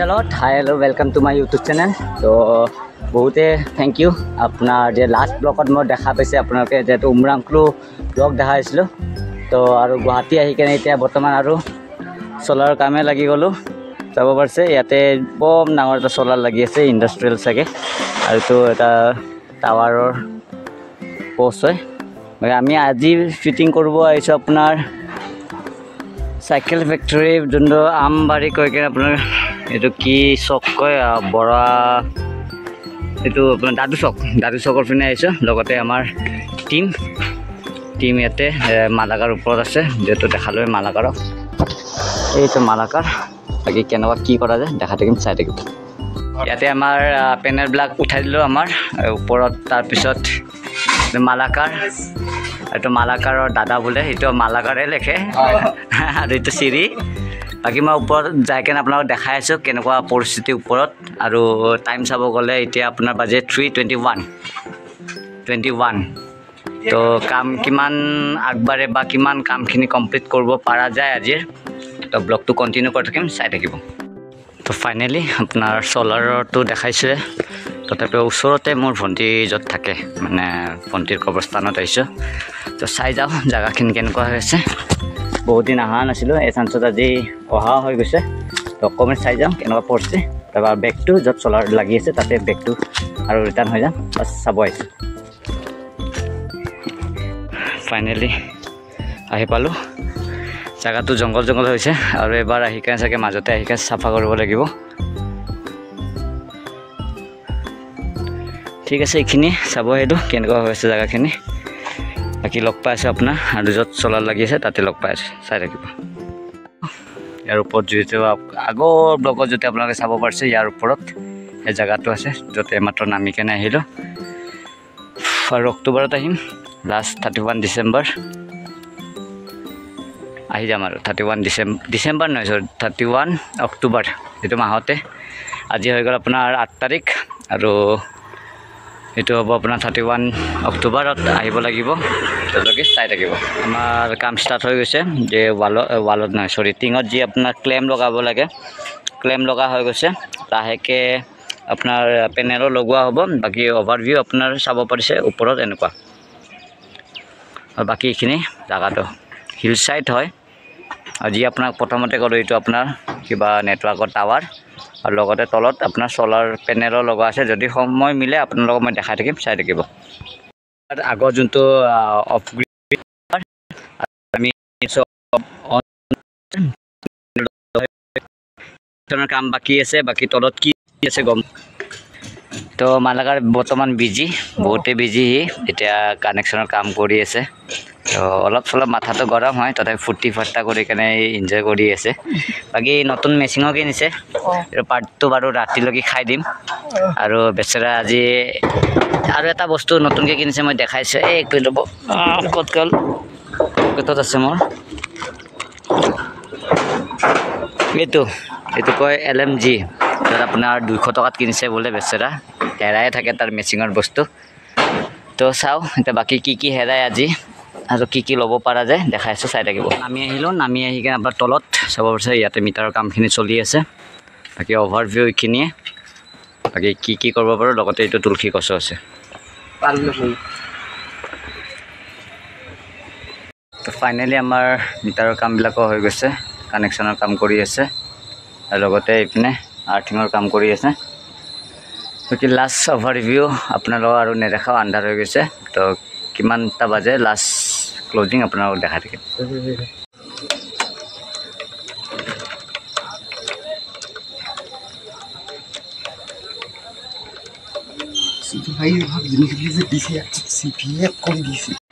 চলত hi hello' welcome to my YouTube channel. তো বহুতে থেংক ইউ আপোনাৰ যে লাষ্ট ব্লগত মই দেখা পাইছে আপোনালোকে যিহেতু উমৰাংকলো ব্লগ দেখাইছিলোঁ। তো আৰু গুৱাহাটী আহি কেনে এতিয়া বৰ্তমান আৰু চ'লাৰৰ কামে লাগি গ'লোঁ। যাব পাৰিছে ইয়াতে বম ডাঙৰ এটা চ'লাৰ লাগি আছে ইণ্ডাষ্ট্ৰিয়েল চাগে, আৰু এইটো এটা টাৱাৰৰ প'ষ্ট হয়। আমি আজি ফিটিং কৰিব আহিছোঁ আপোনাৰ চাইকেল ফেক্টৰী, যোনটো আমবাৰী কৈ কিনে আপোনাৰ এইটো কি চক কয় বৰা, এইটো আপোনাৰ দাদু চকৰ পিনে আহিছোঁ। লগতে আমাৰ টিম ইয়াতে মালাকাৰ ওপৰত আছে, যিহেতু দেখালৈ মালাকাৰক। এইটো মালাকাৰ, বাকী কেনেকুৱা কি কৰা যায় দেখা থাকিম, চাই থাকিম। ইয়াতে আমাৰ পেনেলবিলাক উঠাই দিলোঁ আমাৰ ওপৰত। তাৰপিছত মালাকাৰ, এইটো মালাকাৰৰ দাদা বোলে, সেইটো মালাকাৰে লেখে আৰু এইটো চিৰি। বাকী মই ওপৰত যাই কেনে আপোনালোকক দেখাই আছোঁ কেনেকুৱা পৰিস্থিতিৰ ওপৰত। আৰু টাইম চাব গ'লে এতিয়া আপোনাৰ বাজে 3:21। তো কাম কিমান আগবাঢ়ে বা কিমান কামখিনি কমপ্লিট কৰিব পৰা যায় আজিৰ, তো ব্লগটো কণ্টিনিউ কৰি থাকিম, চাই থাকিব। তো ফাইনেলি আপোনাৰ চ'লাৰটো দেখাইছোঁৱে। তথাপিও ওচৰতে মোৰ ভণ্টি য'ত থাকে, মানে ভণ্টিৰ কবৰস্থানত আহিছোঁ। তো চাই যাওঁ জেগাখিনি কেনেকুৱা হৈ আছে। বহুত দিন অহা নাছিলোঁ, এই চান্সত আজি অহা হৈ গৈছে। তো অকণমান চাই যাওঁ কেনেকুৱা পৰিছে। তাৰপৰা বেগটো য'ত চ'লাৰ লাগি আছে তাতে বেগটো আৰু ৰিটাৰ্ণ হৈ যাম, বাছ চাব আহিছোঁ। ফাইনেলি আহি পালোঁ। জেগাটো জংঘল হৈছে, আৰু এবাৰ আহি কেনে চাগে মাজতে আহি কেনে চাফা কৰিব লাগিব। ঠিক আছে, এইখিনি চাব আহিলোঁ কেনেকুৱা হৈ আছে জেগাখিনি। বাকী লগ পাই আছোঁ আপোনাৰ, আৰু য'ত চ'লাৰ লাগি আছে তাতে লগ পাই আছোঁ, চাই থাকিব। ইয়াৰ ওপৰত যিহেতু আগৰ ব্লগত যদি আপোনালোকে চাব পাৰিছে, ইয়াৰ ওপৰত এই জেগাটো আছে য'ত এইমাত্ৰ নামি কেনে আহিলোঁ। আৰু অক্টোবৰত আহিম, লাষ্ট 31 ডিচেম্বৰ আহি যাম। আৰু 31 ডিচেম্বৰ নহয়, 31 অক্টোবৰ, এইটো মাহতে। আজি হৈ গ'ল আপোনাৰ 8 তাৰিখ, আৰু এইটো হ'ব আপোনাৰ 31 অক্টোবৰত আহিব লাগিব। তেওঁলোকে চাই থাকিব। আমাৰ কাম ষ্টাৰ্ট হৈ গৈছে, যে ৱালত নহয় চৰি টিঙত যি আপোনাৰ ক্লেম লগাব লাগে, ক্লেম লগা হৈ গৈছে। লাহেকৈ আপোনাৰ পেনেলো লগোৱা হ'ব। বাকী অভাৰভিউ আপোনাৰ চাব পাৰিছে ওপৰত এনেকুৱা। আৰু বাকী এইখিনি জেগাটো হিল চাইড হয়। আৰু যি আপোনাক প্ৰথমতে ক'লোঁ, এইটো আপোনাৰ কিবা নেটৱৰ্কৰ টাৱাৰ, আৰু লগতে তলত আপোনাৰ চ'লাৰ পেনেলো লগোৱা আছে। যদি সময় মিলে আপোনালোকক মই দেখাই থাকিম, চাই থাকিব। আগৰ যোনটো অফ আমি কাম বাকী আছে, বাকী তলত কি আছে গম। তো মালাকাৰ বৰ্তমান বিজি, বহুতে বিজি। এতিয়া কানেকশ্যনৰ কাম কৰি আছে। তো অলপ চলপ মাথাটো গৰম হয়, তথাপি ফূৰ্তি ফাৰ্তা কৰি কেনে এনজয় কৰি আছে। বাকী নতুন মেচিনো কিনিছে, এইটো পাৰ্টটো বাৰু ৰাতিলৈকে খাই দিম। আৰু বেচেৰা আজি আৰু এটা বস্তু নতুনকৈ কিনিছে, মই দেখাইছোঁ। এই ল'ব ক'ত গ'ল, পকেটত আছে মোৰ। এইটো কয় LMG, তাত আপোনাৰ 200 টকাত কিনিছে বোলে। বেচেৰা হেৰাই থাকে তাৰ মেচিঙৰ বস্তু। তো চাওঁ এতিয়া বাকী কি হেৰাই আজি, আৰু কি ল'ব পৰা যায় দেখাইছোঁ, চাই থাকিব। নামি আহিলোঁ, নামি আহি কিনে আপোনাৰ তলত চাব পাৰিছে, ইয়াতে মিটাৰৰ কামখিনি চলি আছে। বাকী অভাৰভিউ এইখিনিয়ে। বাকী কি কৰিব পাৰোঁ, লগতে এইটো তুলসী গছো আছে। তো ফাইনেলি আমাৰ মিটাৰৰ কামবিলাকো হৈ গৈছে, কানেকশ্যনৰ কাম কৰি আছে, আৰু লগতে এইপিনে আৰ্থিঙৰ কাম কৰি আছে। বাকী লাষ্ট অভাৰভিউ আপোনালোকক আৰু নেদেখাওঁ, আন্ধাৰ হৈ গৈছে। তো কিমানটা বাজে লাষ্ট ক্লজিং আপোনালোকক দেখাই থাকিম।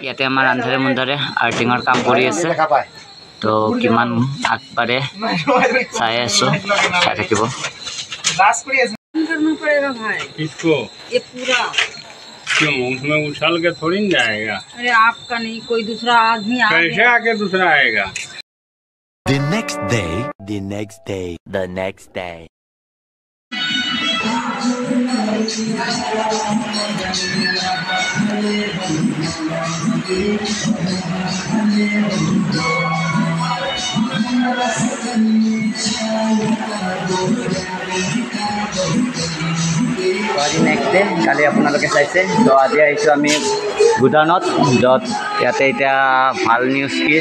ইয়াতে আমাৰ আন্ধাৰে মুন্ধাৰে আৰ্থিঙৰ কাম কৰি আছে। তো কিমান আগবাঢ়ে চাই আছোঁ, চাই থাকিব। क्यों उसमें उछल के थोड़ी न जाएगा। अरे आपका नहीं, कोई दूसरा आदमी कैसे आके दूसरा आएगा। The next day, the next day, the next day. আজি নেক্সট ডে কালি আপোনালোকে চাইছে তো আজি আহিছোঁ আমি গুডাউনত য'ত ইয়াতে এতিয়া ভাল নিউজ কি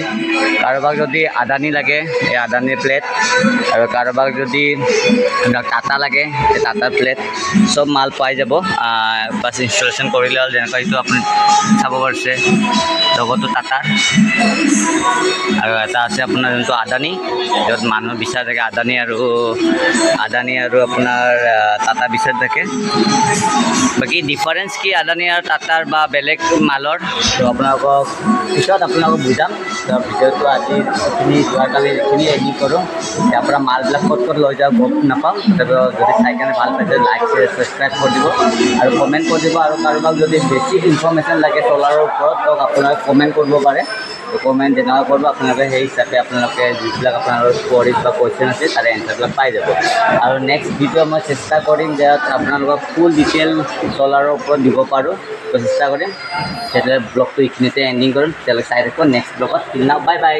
কাৰোবাক যদি আদানী লাগে এই আদানীৰ প্লেট আৰু কাৰোবাক যদি টাটা লাগে এই টাটাৰ প্লেট চব মাল পাই যাব বাছ ইনষ্টলেশ্যন কৰিলে হ'ল যেনেকুৱা এইটো আপুনি চাব পাৰিছে লগতো টাটাৰ আৰু এটা আছে আপোনাৰ যোনটো আদানী য'ত মানুহ বিচাৰ থাকে আদানী আৰু আপোনাৰ টাটা বিচাৰ থাকে বাকী ডিফাৰেঞ্চ কি আদানী আৰু টাটাৰ বা বেলেগ মালৰ তো আপোনালোকক পিছত আপোনালোকক বুজাম তো ভিডিঅ'টো আজি এইখিনি যোৱাকালি এইখিনি এডিট কৰোঁ ইয়াৰ পৰা মালবিলাক ক'ত লৈ যাওঁ গম নাপাওঁ তথাপিও যদি চাই কেনে ভাল পাইছে লাইক শ্বেয়াৰ ছাবস্ক্ৰাইব কৰি দিব আৰু কমেণ্ট কৰি দিব আৰু কাৰোবাক যদি বেছি ইনফৰ্মেশ্যন লাগে চ'লাৰৰ ওপৰত তো আপোনালোকে কমেণ্ট কৰিব পাৰে কমেণ্ট যেনেকুৱা কৰিব আপোনালোকে সেই হিচাপে আপোনালোকে যিবিলাক আপোনালোকৰ কোৱাৰিজ বা কুৱেশ্যন আছে তাৰে এনচাৰবিলাক পাই যাব আৰু নেক্সট ভিডিঅ' মই চেষ্টা কৰিম যে আপোনালোকক ফুল ডিটেইল চ'লাৰৰ ওপৰত দিব পাৰোঁ তো চেষ্টা কৰিম তেতিয়াহ'লে ব্লগটো এইখিনিতে এণ্ডিং কৰিম তেতিয়ালৈকে চাই থাকিব নেক্সট ব্লগত বাই বাই